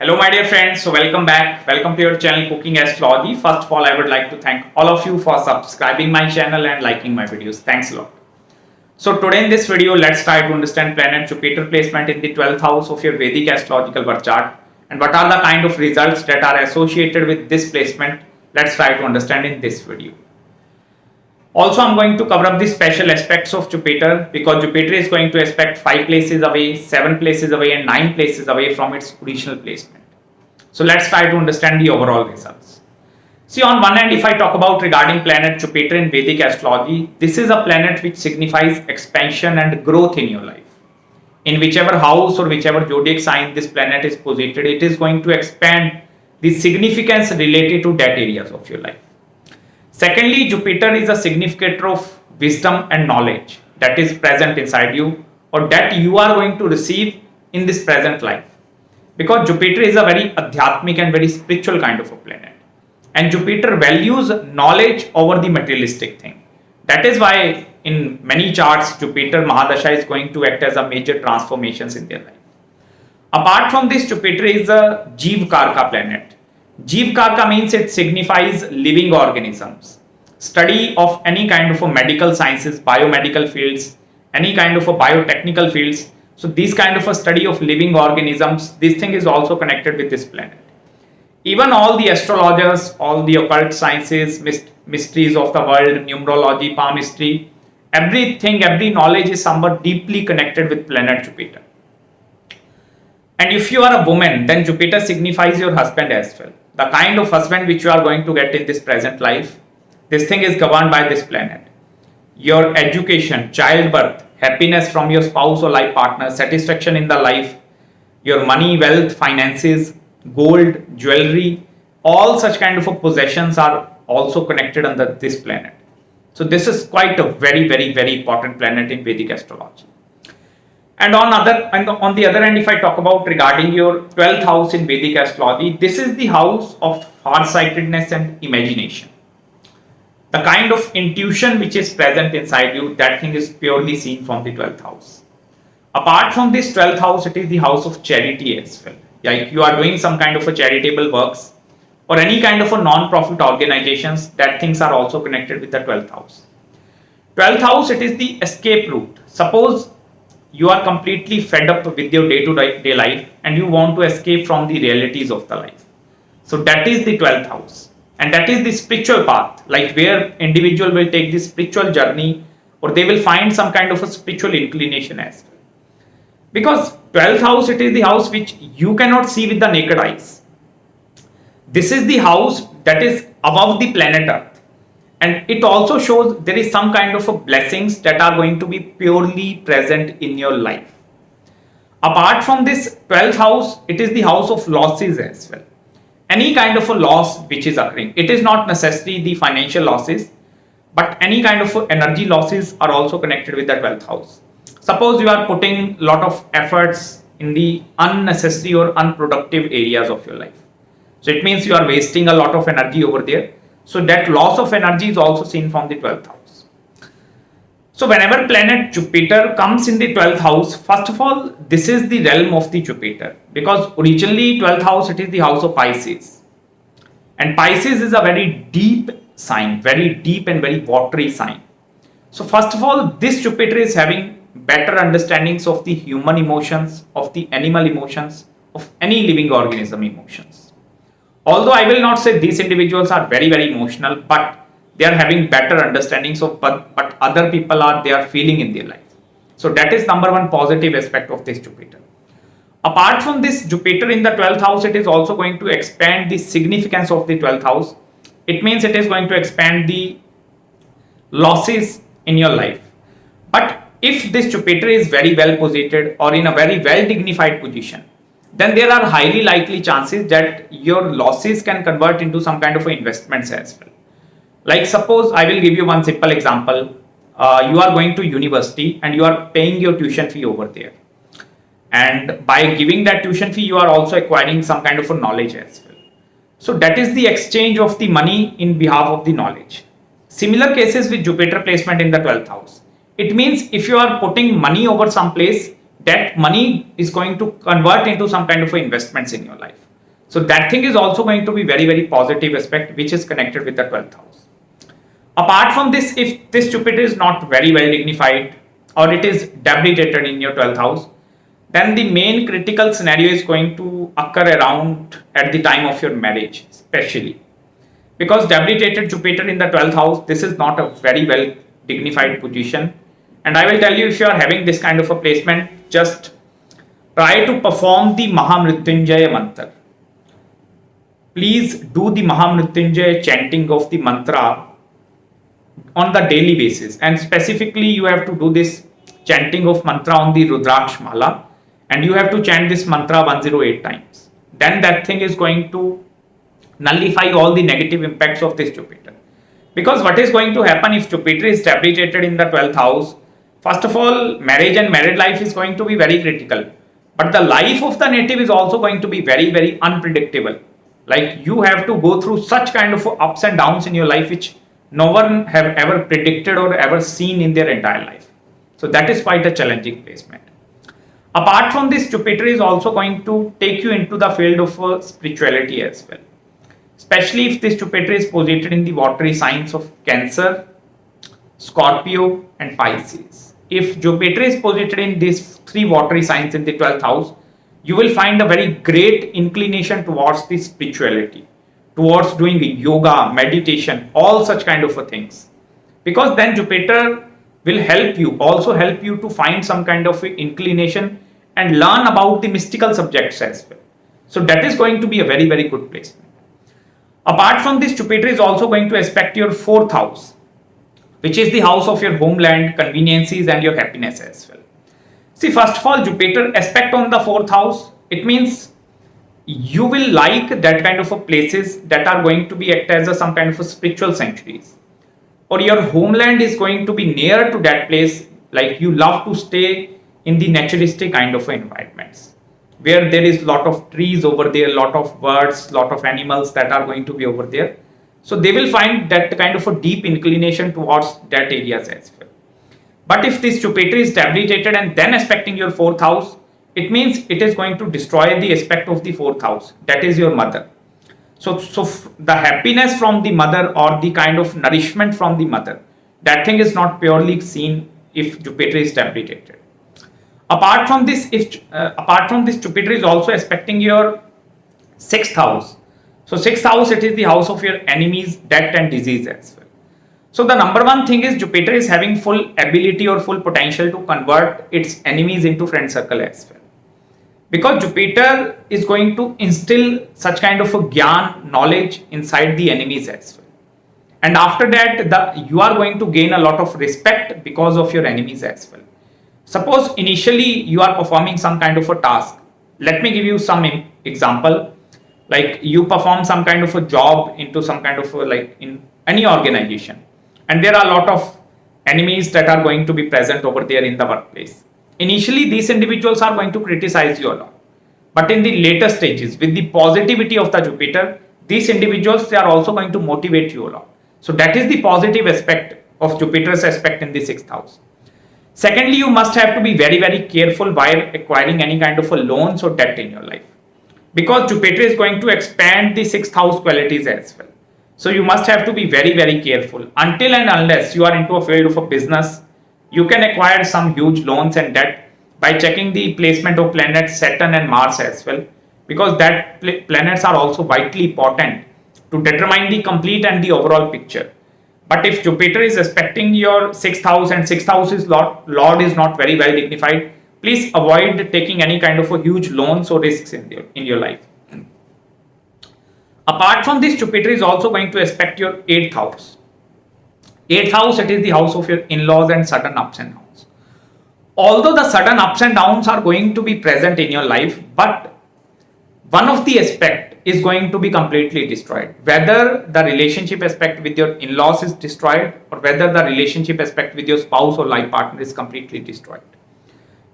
Hello my dear friends, so welcome back. Welcome to your channel Cooking Astrology. First of all, I would like to thank all of you for subscribing my channel and liking my videos. Thanks a lot. So today in this video, let's try to understand planet Jupiter placement in the 12th house of your Vedic astrological birth chart and what are the kind of results that are associated with this placement. Let's try to understand in this video. Also, I'm going to cover up the special aspects of Jupiter because Jupiter is going to aspect 5 places away, 7 places away and 9 places away from its original placement. So let's try to understand the overall results. See, on one hand, if I talk about regarding planet Jupiter in Vedic astrology, this is a planet which signifies expansion and growth in your life. In whichever house or whichever zodiac sign this planet is posited, it is going to expand the significance related to that areas of your life. Secondly, Jupiter is a significator of wisdom and knowledge that is present inside you or that you are going to receive in this present life. Because Jupiter is a very adhyatmic and very spiritual kind of a planet. And Jupiter values knowledge over the materialistic thing. That is why in many charts, Jupiter Mahadasha is going to act as a major transformations in their life. Apart from this, Jupiter is a Jeev Karka planet. Jeev Karka means it signifies living organisms. Study of any kind of a medical sciences, biomedical fields, any kind of a biotechnical fields. So these kind of a study of living organisms, this thing is also connected with this planet. Even all the astrologers, all the occult sciences, mysteries of the world, numerology, palmistry, everything, every knowledge is somewhat deeply connected with planet Jupiter. And if you are a woman, then Jupiter signifies your husband as well. The kind of husband which you are going to get in this present life, this thing is governed by this planet. Your education, childbirth, happiness from your spouse or life partner, satisfaction in the life, your money, wealth, finances, gold, jewelry, all such kind of possessions are also connected under this planet. So this is quite a very, very, very important planet in Vedic astrology. And on the other hand, if I talk about regarding your 12th house in Vedic astrology, this is the house of farsightedness and imagination. The kind of intuition which is present inside you, that thing is purely seen from the 12th house. Apart from this 12th house, it is the house of charity as well. Like you are doing some kind of a charitable works or any kind of a non-profit organizations, that things are also connected with the 12th house. 12th house, it is the escape route. Suppose you are completely fed up with your day-to-day life and you want to escape from the realities of the life. So that is the 12th house. And that is the spiritual path, like where individual will take this spiritual journey or they will find some kind of a spiritual inclination as well. Because 12th house, it is the house which you cannot see with the naked eyes. This is the house that is above the planet Earth. And it also shows there is some kind of a blessings that are going to be purely present in your life. Apart from this 12th house, it is the house of losses as well. Any kind of a loss which is occurring. It is not necessarily the financial losses, but any kind of energy losses are also connected with the 12th house. Suppose you are putting a lot of efforts in the unnecessary or unproductive areas of your life. So it means you are wasting a lot of energy over there. So that loss of energy is also seen from the 12th house. So whenever planet Jupiter comes in the 12th house, first of all, this is the realm of the Jupiter. Because originally 12th house, it is the house of Pisces. And Pisces is a very deep sign, very deep and very watery sign. So first of all, this Jupiter is having better understandings of the human emotions, of the animal emotions, of any living organism emotions. Although I will not say these individuals are very, very emotional, but they are having better understandings of what other people they are feeling in their life. So that is number one positive aspect of this Jupiter. Apart from this Jupiter in the 12th house, it is also going to expand the significance of the 12th house. It means it is going to expand the losses in your life. But if this Jupiter is very well posited or in a very well dignified position, then there are highly likely chances that your losses can convert into some kind of investments as well. Like suppose I will give you one simple example. You are going to university and you are paying your tuition fee over there. And by giving that tuition fee, you are also acquiring some kind of a knowledge as well. So that is the exchange of the money in behalf of the knowledge. Similar cases with Jupiter placement in the 12th house. It means if you are putting money over some place, that money is going to convert into some kind of investments in your life. So that thing is also going to be very, very positive aspect which is connected with the 12th house. Apart from this, if this Jupiter is not very well dignified or it is debilitated in your 12th house, then the main critical scenario is going to occur around at the time of your marriage, especially. Because debilitated Jupiter in the 12th house, this is not a very well dignified position. And I will tell you, if you are having this kind of a placement, just try to perform the Mahamrityunjaya mantra. Please do the Mahamrityunjaya chanting of the mantra on the daily basis. And specifically, you have to do this chanting of mantra on the Rudraksh Mala. And you have to chant this mantra 108 times. Then that thing is going to nullify all the negative impacts of this Jupiter. Because what is going to happen if Jupiter is debilitated in the 12th house? First of all, marriage and married life is going to be very critical. But the life of the native is also going to be very, very unpredictable. Like you have to go through such kind of ups and downs in your life which no one have ever predicted or ever seen in their entire life. So that is quite a challenging placement. Apart from this, Jupiter is also going to take you into the field of spirituality as well. Especially if this Jupiter is posited in the watery signs of Cancer, Scorpio and Pisces. If Jupiter is posited in these three watery signs in the 12th house, you will find a very great inclination towards the spirituality, towards doing yoga, meditation, all such kind of things. Because then Jupiter will also help you to find some kind of inclination and learn about the mystical subjects as well. So that is going to be a very, very good placement. Apart from this, Jupiter is also going to aspect your 4th house, which is the house of your homeland, conveniences and your happiness as well. See, first of all, Jupiter aspect on the 4th house, it means you will like that kind of places that are going to be act as some kind of spiritual sanctuaries. Or your homeland is going to be near to that place, like you love to stay in the naturalistic kind of environments where there is lot of trees over there, lot of birds, lot of animals that are going to be over there. So they will find that kind of a deep inclination towards that areas as well. But if this Jupiter is debilitated and then aspecting your 4th house, it means it is going to destroy the aspect of the 4th house, that is your mother. So the happiness from the mother or the kind of nourishment from the mother, that thing is not purely seen if Jupiter is debilitated. Apart from this, Jupiter is also aspecting your 6th house. So 6th house, it is the house of your enemies, death and disease as well. So the number one thing is Jupiter is having full ability or full potential to convert its enemies into friend circle as well. Because Jupiter is going to instill such kind of a gyan, knowledge inside the enemies as well. And after that, you are going to gain a lot of respect because of your enemies as well. Suppose initially you are performing some kind of a task. Let me give you some example. Like you perform some kind of a job into some kind of like in any organization. And there are a lot of enemies that are going to be present over there in the workplace. Initially, these individuals are going to criticize you a lot. But in the later stages, with the positivity of the Jupiter, these individuals, they are also going to motivate you a lot. So that is the positive aspect of Jupiter's aspect in the 6th house. Secondly, you must have to be very, very careful while acquiring any kind of a loans or debt in your life. Because Jupiter is going to expand the 6th house qualities as well. So you must have to be very, very careful. Until and unless you are into a field of a business, you can acquire some huge loans and debt by checking the placement of planets Saturn and Mars as well. Because that planets are also vitally important to determine the complete and the overall picture. But if Jupiter is aspecting your 6th house and 6th house's Lord is not very well dignified, please avoid taking any kind of a huge loans or risks in your life. Apart from this, Jupiter is also going to aspect your 8th house. 8th house, it is the house of your in-laws and sudden ups and downs. Although the sudden ups and downs are going to be present in your life, but one of the aspect is going to be completely destroyed. Whether the relationship aspect with your in-laws is destroyed or whether the relationship aspect with your spouse or life partner is completely destroyed.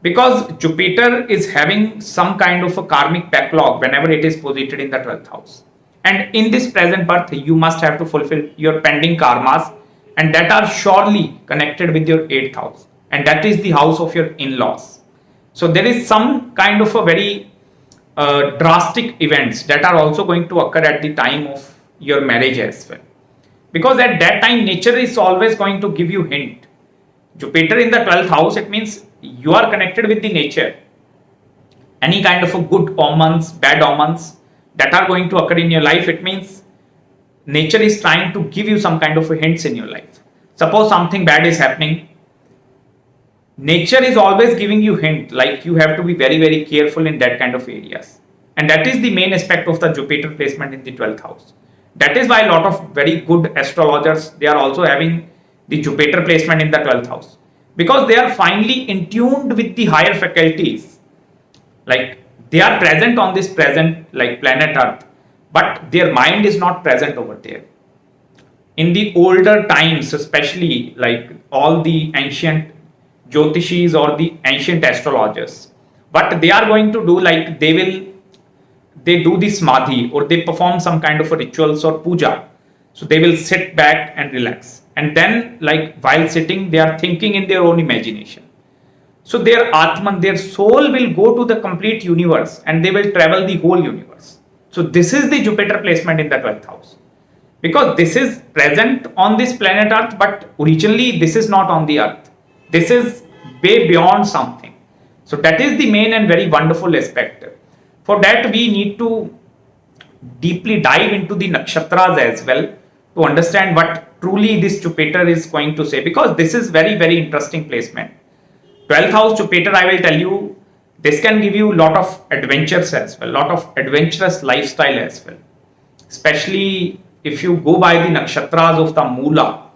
Because Jupiter is having some kind of a karmic backlog whenever it is posited in the 12th house. And in this present birth, you must have to fulfill your pending karmas and that are surely connected with your 8th house. And that is the house of your in-laws. So there is some kind of a very drastic events that are also going to occur at the time of your marriage as well. Because at that time, nature is always going to give you hint. Jupiter in the 12th house, it means you are connected with the nature. Any kind of a good omens, bad omens that are going to occur in your life, it means nature is trying to give you some kind of a hints in your life. Suppose something bad is happening, nature is always giving you hint, like you have to be very, very careful in that kind of areas. And that is the main aspect of the Jupiter placement in the 12th house. That is why a lot of very good astrologers, they are also having the Jupiter placement in the 12th house, because they are finally in tuned with the higher faculties. Like they are present on this present like planet Earth, but their mind is not present over there. In the older times, especially like all the ancient Jyotishis or the ancient astrologers, what they are going to do, like they do this samadhi or they perform some kind of a rituals or puja. So they will sit back and relax, and then like while sitting they are thinking in their own imagination. So their Atman, their soul will go to the complete universe and they will travel the whole universe. So this is the Jupiter placement in the 12th house, because this is present on this planet Earth, but originally this is not on the Earth. This is way beyond something. So that is the main and very wonderful aspect. For that we need to deeply dive into the nakshatras as well to understand what truly this Jupiter is going to say, because this is very, very interesting placement. 12th house Jupiter, I will tell you, this can give you a lot of adventures as well, lot of adventurous lifestyle as well. Especially if you go by the nakshatras of the Mula,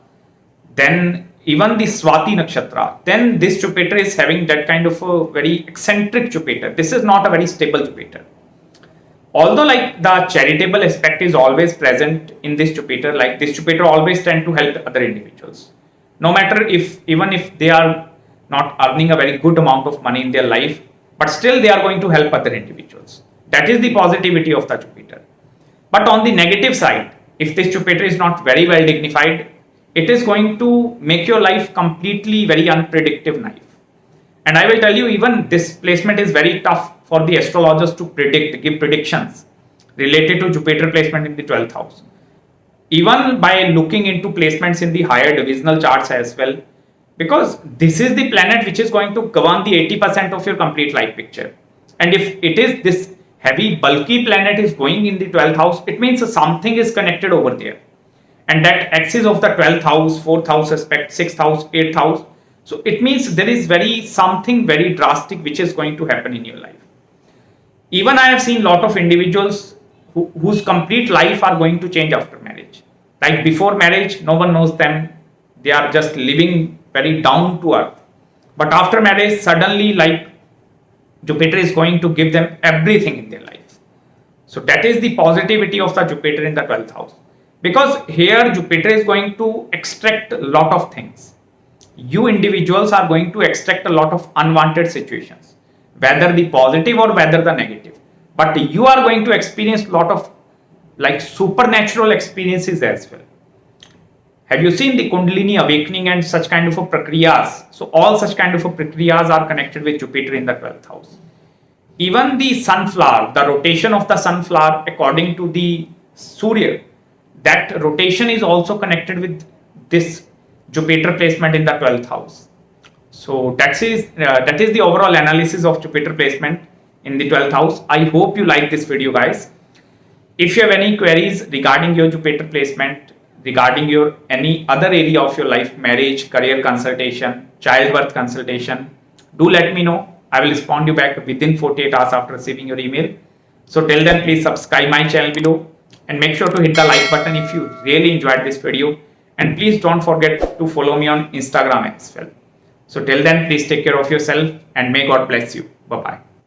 then even the Swati nakshatra, then this Jupiter is having that kind of a very eccentric Jupiter. This is not a very stable Jupiter. Although like the charitable aspect is always present in this Jupiter, like this Jupiter always tend to help other individuals. No matter even if they are not earning a very good amount of money in their life, but still they are going to help other individuals. That is the positivity of the Jupiter. But on the negative side, if this Jupiter is not very well dignified, it is going to make your life completely very unpredictable life. And I will tell you, even this placement is very tough for the astrologers to give predictions related to Jupiter placement in the 12th house. Even by looking into placements in the higher divisional charts as well, because this is the planet which is going to govern the 80% of your complete life picture. And if it is this heavy bulky planet is going in the 12th house, it means something is connected over there. And that axis of the 12th house, 4th house aspect, 6th house, 8th house. So it means there is something very drastic which is going to happen in your life. Even I have seen a lot of individuals whose complete life are going to change after marriage. Like before marriage, no one knows them. They are just living very down to earth. But after marriage, suddenly like Jupiter is going to give them everything in their life. So that is the positivity of the Jupiter in the 12th house. Because here Jupiter is going to extract a lot of things. You individuals are going to extract a lot of unwanted situations, whether the positive or whether the negative. But you are going to experience a lot of like supernatural experiences as well. Have you seen the Kundalini awakening and such kind of a prakriyas? So all such kind of a prakriyas are connected with Jupiter in the 12th house. Even the sunflower, the rotation of the sunflower according to the Surya, that rotation is also connected with this Jupiter placement in the 12th house. So that is the overall analysis of Jupiter placement in the 12th house. I hope you like this video, guys. If you have any queries regarding your Jupiter placement, regarding your any other area of your life, marriage, career consultation, childbirth consultation, do let me know. I will respond you back within 48 hours after receiving your email. So till then, please subscribe my channel below and make sure to hit the like button if you really enjoyed this video. And please don't forget to follow me on Instagram as well. So till then, please take care of yourself and may God bless you. Bye-bye.